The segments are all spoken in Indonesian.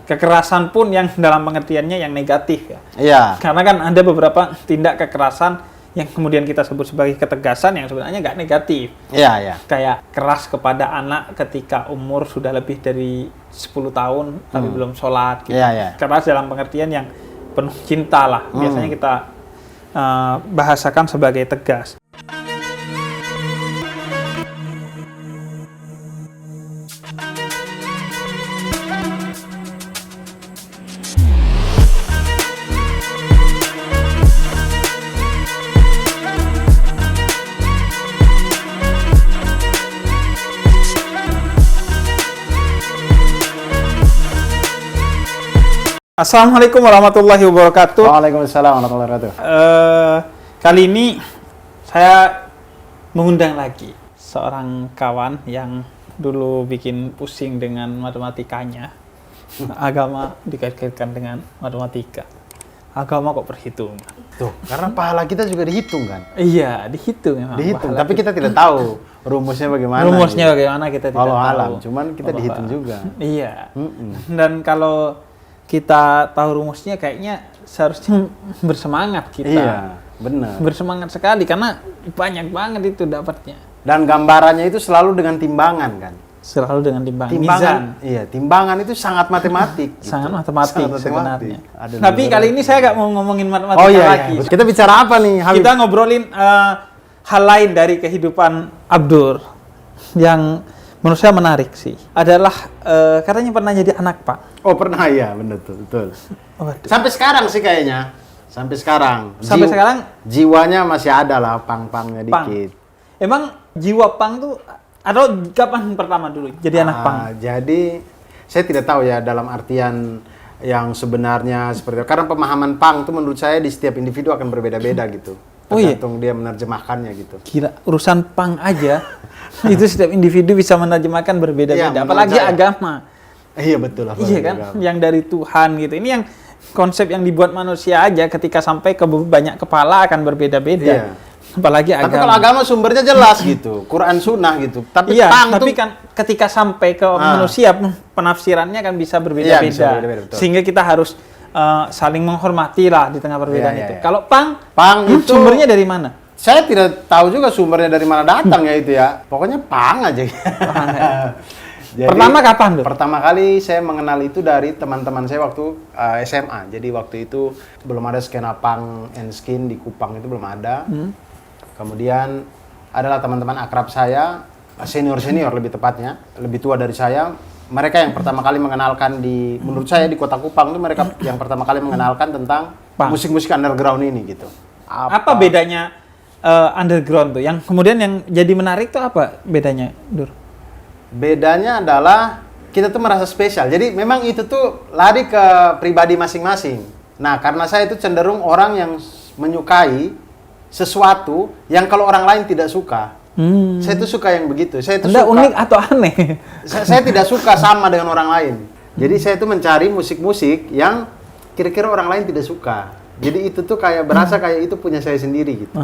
kekerasan pun yang dalam pengertiannya yang negatif ya. Iya. Karena kan ada beberapa tindak kekerasan yang kemudian kita sebut sebagai ketegasan yang sebenarnya nggak negatif. Iya, iya. Kayak keras kepada anak ketika umur sudah lebih dari 10 tahun tapi belum sholat gitu. Iya, iya. Keras dalam pengertian yang penuh cinta lah. Biasanya kita bahasakan sebagai tegas. Assalamualaikum warahmatullahi wabarakatuh. Waalaikumsalam warahmatullahi wabarakatuh. Kali ini saya mengundang lagi seorang kawan yang dulu bikin pusing dengan matematikanya. Agama dikaitkan dengan matematika. Agama kok perhitungan. Tuh, karena pahala kita juga dihitung kan? Iya, dihitung memang. Dihitung, tapi kita tidak tahu rumusnya bagaimana. Rumusnya bagaimana kita tidak tahu. Alam, cuman kita dihitung juga. Iya. Dan kalau kita tahu rumusnya kayaknya seharusnya bersemangat kita. Iya, benar. Bersemangat sekali karena banyak banget itu dapatnya. Dan gambarannya itu selalu dengan timbangan kan? Selalu dengan timbangan. Timbangan, Mizan. iya, timbangan itu sangat matematik. Gitu. Sangat matematik Sangat sebenarnya. Ada Tapi kali ini saya nggak mau ngomongin matematika lagi. Iya. Kita bicara apa nih, Habib? Kita ngobrolin hal lain dari kehidupan Abdur yang menurut saya menarik sih. Adalah katanya pernah jadi anak Pak. Oh pernah ya, benar betul. Waduh. Sampai sekarang sih kayaknya. Sampai sekarang. Sampai sekarang jiwanya masih ada lah, pang-pangnya Pang. dikit. Emang jiwa Pang tuh atau kapan pertama dulu jadi anak Pang? Jadi saya tidak tahu ya dalam artian yang sebenarnya seperti itu. Karena pemahaman Pang itu menurut saya di setiap individu akan berbeda-beda gitu. Oh iya? Tergantung dia menerjemahkannya gitu. Gila, urusan Pang aja itu setiap individu bisa menerjemahkan berbeda-beda. Iya, Apalagi saya. agama. Iya betul. Iya kan, yang dari Tuhan gitu. Ini yang konsep yang dibuat manusia aja ketika sampai ke banyak kepala akan berbeda-beda. Iya. Apalagi Tapi agama. kalau agama sumbernya jelas gitu, Quran Sunnah gitu. Tapi iya, Pang tapi tuh kan ketika sampai ke manusia penafsirannya kan bisa berbeda-beda. Iya, bisa berbeda-beda, betul. Sehingga kita harus saling menghormati lah di tengah perbedaan Iya, itu. iya. Kalau Pang itu sumbernya dari mana? Saya tidak tahu juga sumbernya dari mana datang ya itu ya. Pokoknya Pang aja. Jadi, Pertama kapan tuh? Pertama kali saya mengenal itu dari teman-teman saya waktu SMA. Jadi waktu itu belum ada skena punk and skin di Kupang, itu belum ada. Kemudian adalah teman-teman akrab saya, senior-senior lebih tepatnya, lebih tua dari saya. Mereka yang pertama kali mengenalkan menurut saya di kota Kupang itu mereka yang pertama kali mengenalkan tentang musik-musik underground ini gitu. Apa bedanya underground tuh? Yang kemudian yang jadi menarik tuh apa bedanya, Dur? Bedanya adalah kita tuh merasa spesial. Jadi memang itu tuh lari ke pribadi masing-masing. Nah, karena saya itu cenderung orang yang menyukai sesuatu yang kalau orang lain tidak suka. Saya tuh suka yang begitu. Saya tuh Anda suka, unik atau aneh? saya tidak suka sama dengan orang lain. Jadi saya tuh mencari musik-musik yang kira-kira orang lain tidak suka. Jadi itu tuh kayak berasa kayak itu punya saya sendiri gitu.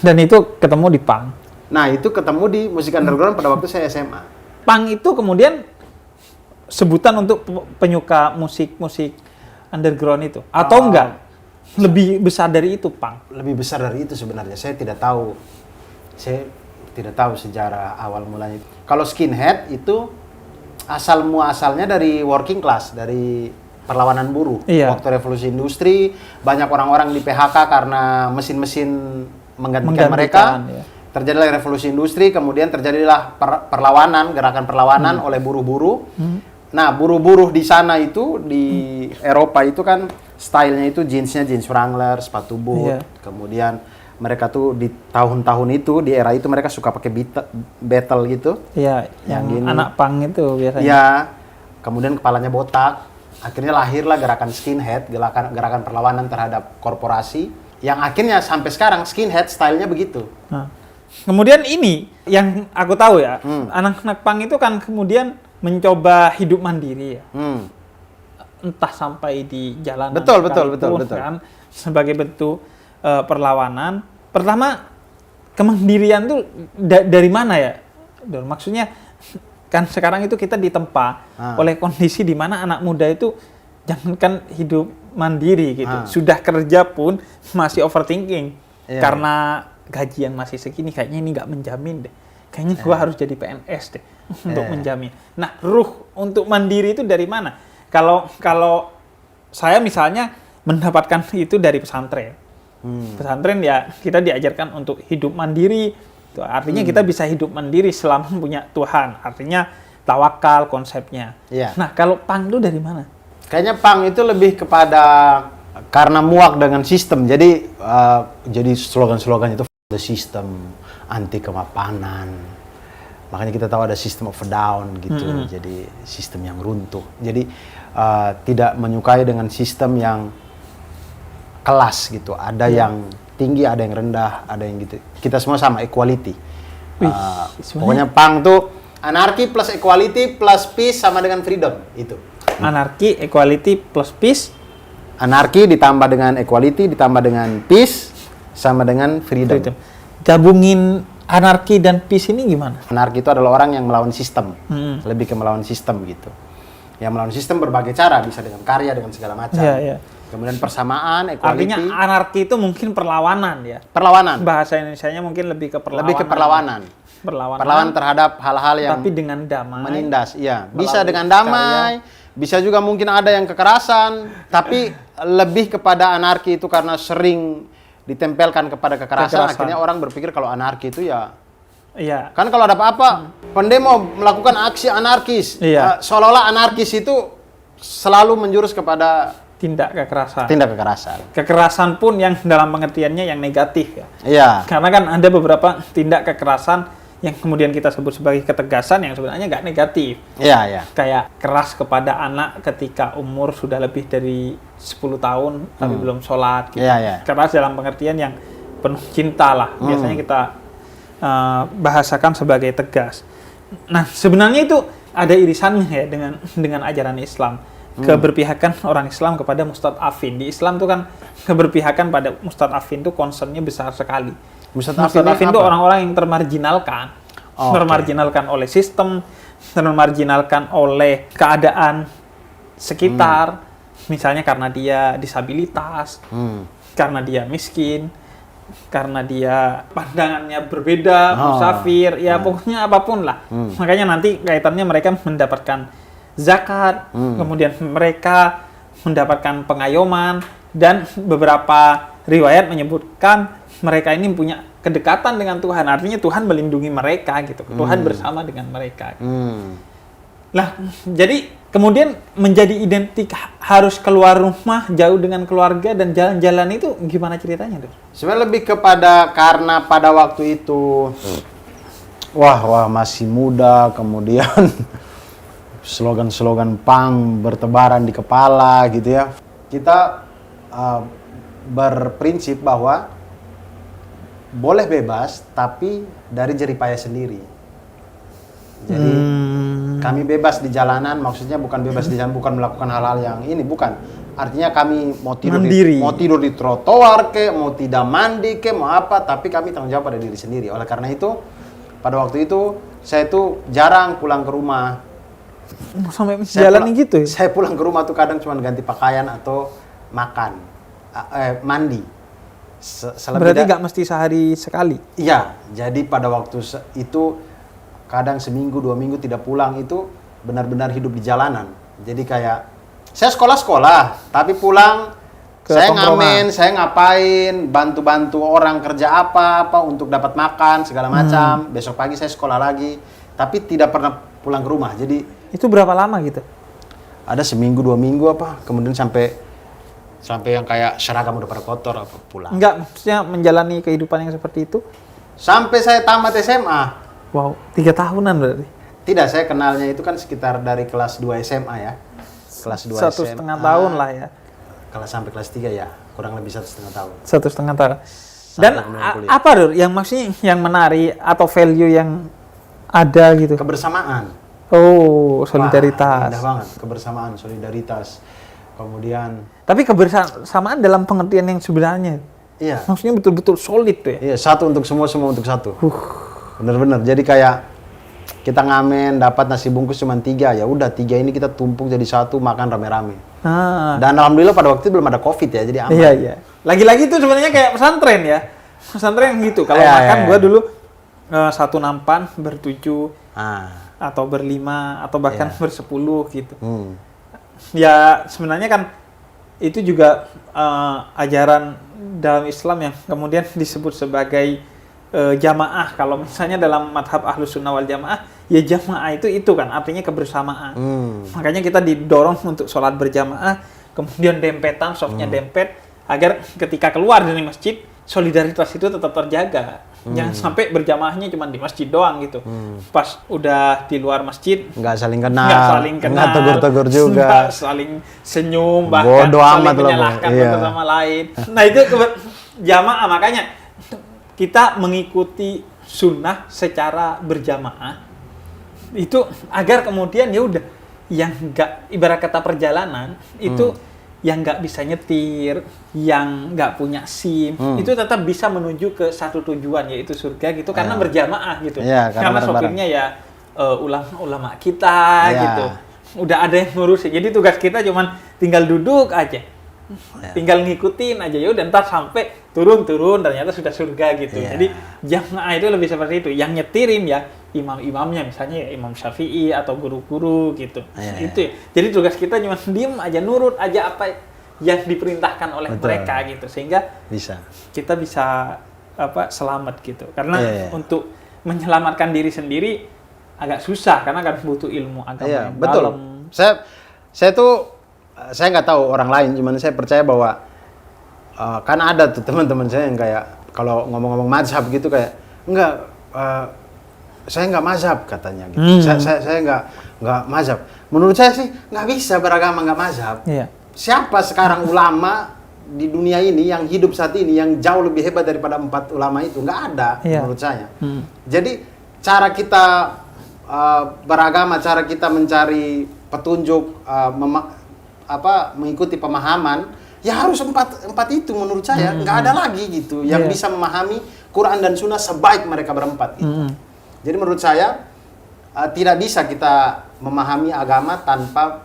Dan itu ketemu di Pang. Nah, itu ketemu di musik underground pada waktu saya SMA. Pang itu kemudian sebutan untuk penyuka musik-musik underground itu atau enggak? Lebih besar dari itu, Pang? Lebih besar dari itu sebenarnya. Saya tidak tahu. Saya tidak tahu sejarah awal mulanya. Kalau skinhead itu asal muasalnya dari working class, dari perlawanan buruh. Iya. Waktu revolusi industri, banyak orang-orang di PHK karena mesin-mesin menggantikan mereka. Ya. Terjadilah revolusi industri, kemudian terjadilah perlawanan, gerakan perlawanan oleh buruh-buruh. Nah, buruh-buruh di sana itu, di Eropa itu kan stylenya itu jeansnya jeans Wrangler, sepatu boot. Iya. Kemudian mereka tuh di tahun-tahun itu, di era itu mereka suka pakai battle gitu. Iya, yang gini. anak Pang itu biasanya. Iya, kemudian kepalanya botak. Akhirnya lahirlah gerakan skinhead, gerakan perlawanan terhadap korporasi. Yang akhirnya sampai sekarang skinhead stylenya begitu. Nah. Kemudian ini yang aku tahu ya, anak-anak Pang itu kan kemudian mencoba hidup mandiri ya. Entah sampai di jalanan. Betul. Kan, sebagai bentuk perlawanan. Pertama, kemandirian tuh dari mana ya? Maksudnya kan sekarang itu kita ditempa oleh kondisi di mana anak muda itu jangankan hidup mandiri gitu, sudah kerja pun masih overthinking karena gaji yang masih segini, kayaknya ini nggak menjamin deh. Kayaknya gua harus jadi PNS deh untuk menjamin. Nah, ruh untuk mandiri itu dari mana? Kalau saya misalnya mendapatkan itu dari pesantren. Pesantren ya kita diajarkan untuk hidup mandiri. Itu artinya kita bisa hidup mandiri selama punya Tuhan. Artinya tawakal konsepnya. Nah, kalau pang itu dari mana? Kayaknya pang itu lebih kepada karena muak dengan sistem. Jadi slogan-slogan itu the system, anti kemapanan. Makanya kita tahu ada system of a down gitu. Jadi sistem yang runtuh. Jadi tidak menyukai dengan sistem yang kelas gitu. Ada yang tinggi, ada yang rendah, ada yang gitu. Kita semua sama, equality. Pokoknya pang tuh anarki plus equality plus peace sama dengan freedom itu. Anarki, equality plus peace. Anarki ditambah dengan equality ditambah dengan peace sama dengan freedom. Gabungin anarki dan peace ini gimana? Anarki itu adalah orang yang melawan sistem. Lebih ke melawan sistem gitu. Yang melawan sistem berbagai cara, bisa dengan karya, dengan segala macam. Kemudian persamaan, equality. Artinya anarki itu mungkin perlawanan ya? Perlawanan. Bahasa Indonesianya mungkin lebih ke perlawanan. Lebih ke perlawanan. Perlawanan terhadap hal-hal yang tapi dengan damai. Menindas, iya. Bisa dengan damai, bisa juga mungkin ada yang kekerasan, tapi lebih kepada anarki itu karena sering ditempelkan kepada kekerasan. Akhirnya orang berpikir kalau anarki itu ya kan kalau ada apa-apa, pendemo melakukan aksi anarkis. Seolah-olah anarkis itu selalu menjurus kepada tindak kekerasan. Kekerasan pun yang dalam pengertiannya yang negatif ya. Karena kan ada beberapa tindak kekerasan yang kemudian kita sebut sebagai ketegasan yang sebenarnya nggak negatif. Kayak keras kepada anak ketika umur sudah lebih dari 10 tahun tapi belum sholat gitu. Keras dalam pengertian yang penuh cinta lah. Biasanya kita bahasakan sebagai tegas. Nah, sebenarnya itu ada irisannya ya dengan ajaran Islam. Keberpihakan orang Islam kepada mustad'afin. Di Islam itu kan keberpihakan pada mustad'afin itu concernnya besar sekali. Mustad'afin itu orang-orang yang termarginalkan. Termarginalkan oleh sistem, termarginalkan oleh keadaan sekitar. Misalnya karena dia disabilitas, karena dia miskin, karena dia pandangannya berbeda, musafir, ya pokoknya apapun lah. Makanya nanti kaitannya mereka mendapatkan zakat, kemudian mereka mendapatkan pengayoman, dan beberapa riwayat menyebutkan mereka ini punya kedekatan dengan Tuhan. Artinya Tuhan melindungi mereka gitu. Tuhan bersama dengan mereka. Nah, jadi kemudian menjadi identik harus keluar rumah, jauh dengan keluarga dan jalan-jalan itu gimana ceritanya, Dor? Sebenarnya lebih kepada karena pada waktu itu wah masih muda, kemudian slogan-slogan pang bertebaran di kepala gitu ya. Kita berprinsip bahwa boleh bebas tapi dari jeripaya sendiri. Jadi kami bebas di jalanan, maksudnya bukan bebas di jalan, bukan melakukan hal-hal yang ini, bukan. Artinya kami mau tidur di trotoar ke, mau tidak mandi ke, mau apa, tapi kami tanggung jawab pada diri sendiri. Oleh karena itu, pada waktu itu saya itu jarang pulang ke rumah. Sampai jalan gitu ya? Saya pulang ke rumah tuh kadang cuma ganti pakaian atau makan, mandi. Berarti nggak mesti sehari sekali? Iya, jadi pada waktu itu kadang seminggu, 2 minggu tidak pulang itu benar-benar hidup di jalanan. Jadi kayak saya sekolah, tapi pulang saya ngamen, saya ngapain, bantu-bantu orang kerja apa untuk dapat makan segala macam. Besok pagi saya sekolah lagi, tapi tidak pernah pulang ke rumah. Jadi itu berapa lama gitu? Ada seminggu, 2 minggu apa, kemudian sampai yang kayak seragam udah pada kotor apa pulang. Enggak, maksudnya menjalani kehidupan yang seperti itu? Sampai saya tamat SMA. Wow, 3 tahunan berarti? Tidak, saya kenalnya itu kan sekitar dari kelas 2 SMA ya. Kelas 2 1,5 tahun lah ya. Kalau sampai kelas 3 ya, kurang lebih 1,5 tahun. 1,5 tahun. Dan apa Dur, yang maksudnya yang menarik atau value yang ada gitu? Kebersamaan. Oh, solidaritas. Indah banget, kebersamaan, solidaritas. Kemudian tapi kebersamaan dalam pengertian yang sebenarnya. Iya. Maksudnya betul-betul solid tuh ya. Iya, satu untuk semua, semua untuk satu. Bener-bener. Jadi kayak kita ngamen dapat nasi bungkus cuma 3, ya udah 3 ini kita tumpuk jadi satu makan rame-rame. Dan alhamdulillah pada waktu itu belum ada COVID ya, jadi aman. Iya. Lagi-lagi itu sebenarnya kayak pesantren ya. Pesantren gitu. Kalau makan gua dulu satu nampan bertujuh atau berlima atau bahkan bersepuluh gitu. Ya sebenarnya kan itu juga ajaran dalam Islam yang kemudian disebut sebagai jamaah. Kalau misalnya dalam madhab Ahlus Sunnah wal Jamaah, ya jamaah itu kan artinya kebersamaan. Makanya kita didorong untuk sholat berjamaah, kemudian dempetan, softnya dempet, agar ketika keluar dari masjid solidaritas itu tetap terjaga. Jangan sampai berjamaahnya cuma di masjid doang gitu. Pas udah di luar masjid nggak saling kenal, nggak tegur-tegur juga, nggak saling senyum, bahkan saling menyalahkan satu sama lain. Nah itu jamaah, makanya kita mengikuti sunnah secara berjamaah itu agar kemudian ya udah yang nggak, ibarat kata perjalanan itu yang nggak bisa nyetir, yang nggak punya SIM, itu tetap bisa menuju ke satu tujuan, yaitu surga gitu, karena berjamaah gitu. Karena sopirnya ya ulama kita gitu. Udah ada yang ngurusin. Jadi tugas kita cuman tinggal duduk aja. Tinggal ngikutin aja, ya udah ntar sampai turun ternyata sudah surga gitu. Jadi jamaah itu lebih seperti itu. Yang nyetirin ya imam-imamnya, misalnya ya Imam Syafi'i atau guru-guru gitu. Itu. Jadi tugas kita cuma diem aja, nurut aja apa yang diperintahkan oleh mereka gitu, sehingga kita bisa selamat gitu. Karena untuk menyelamatkan diri sendiri agak susah karena kan butuh ilmu agama yang dalam. Saya nggak tahu orang lain, cuman saya percaya bahwa kan ada tuh teman-teman saya yang kayak kalau ngomong-ngomong mazhab gitu kayak enggak, saya nggak mazhab katanya gitu. Saya nggak mazhab. Menurut saya sih nggak bisa beragama nggak mazhab. Siapa sekarang ulama di dunia ini yang hidup saat ini yang jauh lebih hebat daripada 4 ulama itu? Nggak ada menurut saya. Jadi cara kita beragama, cara kita mencari petunjuk, mengikuti pemahaman, ya harus empat itu menurut saya. Nggak ada lagi gitu yang bisa memahami Quran dan Sunnah sebaik mereka berempat gitu. Jadi menurut saya tidak bisa kita memahami agama tanpa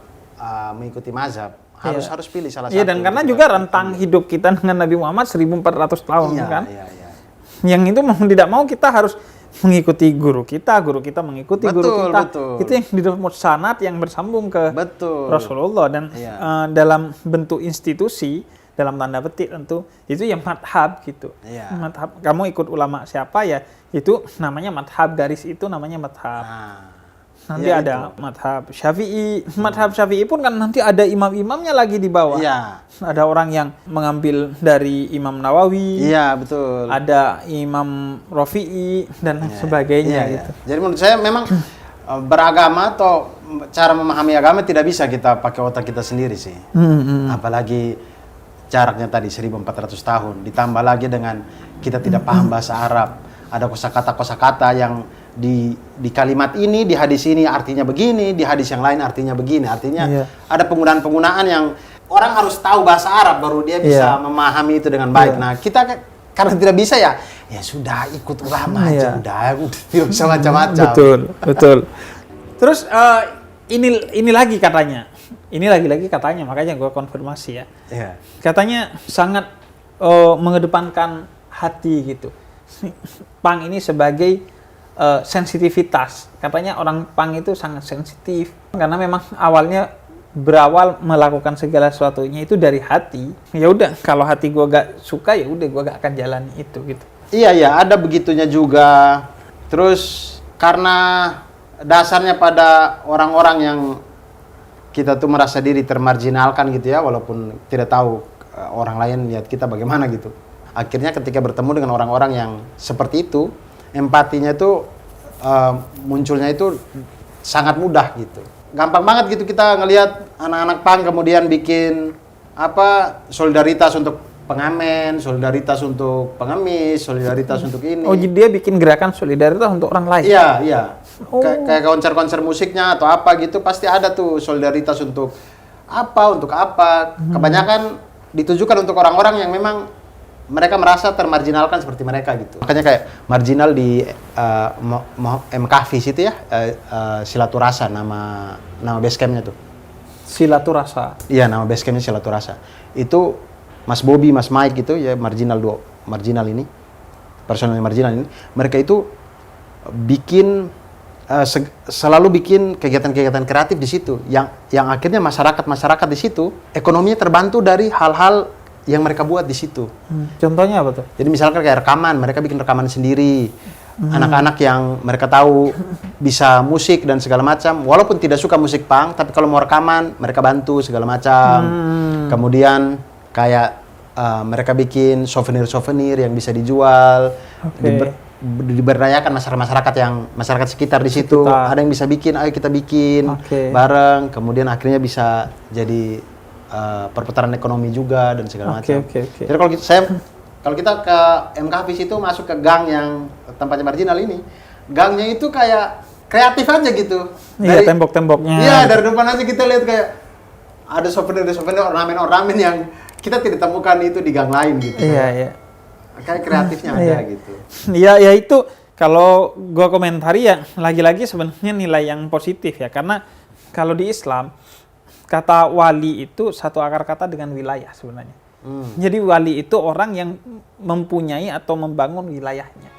mengikuti mazhab. Harus pilih salah satu. Dan karena juga rentang hidup kita dengan Nabi Muhammad 1400 tahun kan. Yang itu mau tidak mau kita harus mengikuti guru kita mengikuti guru kita. Itu yang disebut sanad yang bersambung ke Rasulullah, dan dalam bentuk institusi, dalam tanda petik tentu itu yang madhab gitu. Madhab, kamu ikut ulama siapa ya itu namanya madhab, garis itu namanya madhab. Nanti ada madhab Syafi'i. Madhab Syafi'i pun kan nanti ada imam-imamnya lagi di bawah. Ada orang yang mengambil dari Imam Nawawi. Ada Imam Rafi'i dan sebagainya gitu. Jadi menurut saya memang beragama atau cara memahami agama tidak bisa kita pakai otak kita sendiri sih. Apalagi jaraknya tadi 1400 tahun. Ditambah lagi dengan kita tidak paham bahasa Arab. Ada kosakata yang di kalimat ini, di hadis ini artinya begini, di hadis yang lain artinya begini. Artinya ada penggunaan-penggunaan yang orang harus tahu bahasa Arab baru dia bisa memahami itu dengan baik. Nah, kita karena tidak bisa ya sudah ikut ulama aja, udah tidak usah macam-macam. Betul. Terus ini lagi katanya. Ini lagi-lagi katanya, makanya gue konfirmasi ya. Katanya sangat mengedepankan hati gitu. Pang ini sebagai sensitivitas. Katanya orang Pang itu sangat sensitif karena memang berawal melakukan segala sesuatunya itu dari hati. Ya udah, kalau hati gua gak suka ya udah gua gak akan jalani itu gitu. Iya, ada begitunya juga. Terus karena dasarnya pada orang-orang yang kita tuh merasa diri termarginalkan gitu ya, walaupun tidak tahu orang lain lihat kita bagaimana gitu. Akhirnya ketika bertemu dengan orang-orang yang seperti itu, empatinya itu munculnya itu sangat mudah gitu. Gampang banget gitu kita ngelihat anak-anak Pang kemudian bikin solidaritas untuk pengamen, solidaritas untuk pengemis, solidaritas untuk ini. Oh, jadi dia bikin gerakan solidaritas untuk orang lain? Iya. Kayak konser-konser musiknya atau apa gitu pasti ada tuh solidaritas untuk apa. Kebanyakan ditujukan untuk orang-orang yang memang mereka merasa termarginalkan seperti mereka gitu. Makanya kayak marginal di MKV itu ya, Silaturasa nama base campnya tuh. Silaturasa. Iya, nama base campnya Silaturasa. Itu Mas Bobby, Mas Mike gitu ya, marginal ini, personal marginal ini, mereka itu bikin selalu bikin kegiatan-kegiatan kreatif di situ yang akhirnya masyarakat di situ ekonominya terbantu dari hal-hal yang mereka buat di situ. Contohnya apa tuh? Jadi misalkan kayak rekaman, mereka bikin rekaman sendiri. Anak-anak yang mereka tahu bisa musik dan segala macam, walaupun tidak suka musik punk, tapi kalau mau rekaman mereka bantu segala macam. Kemudian kayak mereka bikin souvenir yang bisa dijual. Diberdayakan masyarakat sekitar di situ. Ada yang bisa bikin, ayo kita bikin bareng. Kemudian akhirnya bisa jadi perputaran ekonomi juga dan segala macam. Jadi kalau kita ke MKV itu masuk ke gang yang tempatnya marginal ini, gangnya itu kayak kreatif aja gitu. Iya, tembok-temboknya. Iya, dari depan aja kita lihat kayak ada souvenir ornamen yang kita tidak temukan itu di gang lain gitu. Iya. Kayak kreatifnya ada gitu. Iya, ya itu kalau gua komentari ya lagi-lagi sebenarnya nilai yang positif ya, karena kalau di Islam kata wali itu satu akar kata dengan wilayah sebenarnya. Jadi wali itu orang yang mempunyai atau membangun wilayahnya.